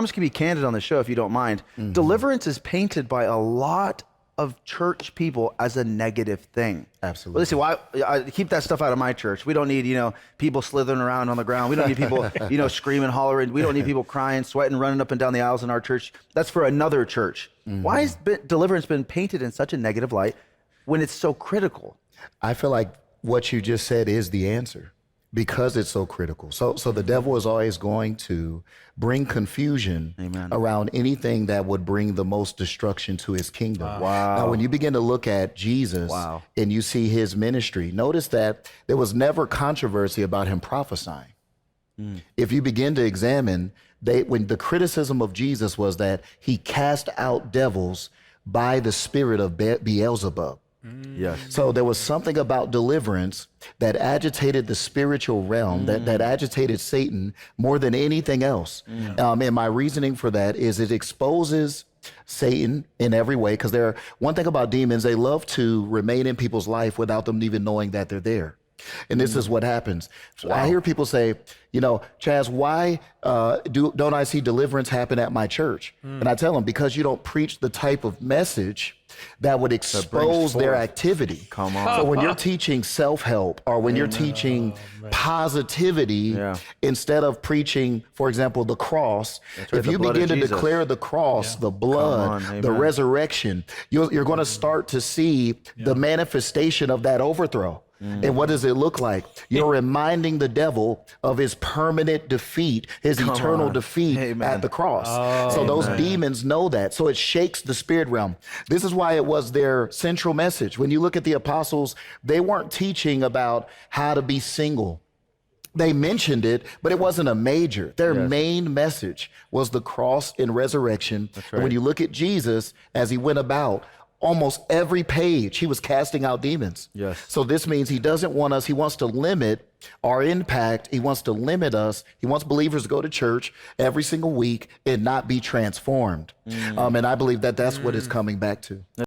I'm just going to be candid on the show if you don't mind. Deliverance is painted by a lot of church people as a negative thing. Absolutely. Well, listen, I keep that stuff out of my church. We don't need, people slithering around on the ground. We don't need people, screaming, hollering. We don't need people crying, sweating, running up and down the aisles in our church. That's for another church. Why has deliverance been painted in such a negative light when it's so critical? I feel like what you just said is the answer because it's so critical. So the devil is always going to bring confusion around anything that would bring the most destruction to his kingdom. Wow. Now, when you begin to look at Jesus and you see his ministry, notice that there was never controversy about him prophesying. If you begin to examine, when the criticism of Jesus was that he cast out devils by the spirit of Beelzebub. Yes. So there was something about deliverance that agitated the spiritual realm, that agitated Satan more than anything else. And my reasoning for that is it exposes Satan in every way, because one thing about demons, they love to remain in people's life without them even knowing that they're there. And this is what happens. So I hear people say, Chaz, why don't I see deliverance happen at my church? And I tell them, because you don't preach the type of message that would expose their activity. Come on. So when you're teaching self-help or when you're teaching positivity, instead of preaching, for example, the cross, if you begin to declare the cross, the blood, the resurrection, you're going to start to see the manifestation of that overthrow. And what does it look like? You're reminding the devil of his permanent defeat, his eternal defeat at the cross. So those demons know that. So it shakes the spirit realm. This is why it was their central message. When you look at the apostles, they weren't teaching about how to be single. They mentioned it, but it wasn't a major. Their main message was the cross and resurrection. And when you look at Jesus as he went about, almost every page, he was casting out demons. Yes. So this means he doesn't want us, he wants to limit our impact. He wants to limit us. He wants believers to go to church every single week and not be transformed. And I believe that that's what it's coming back to.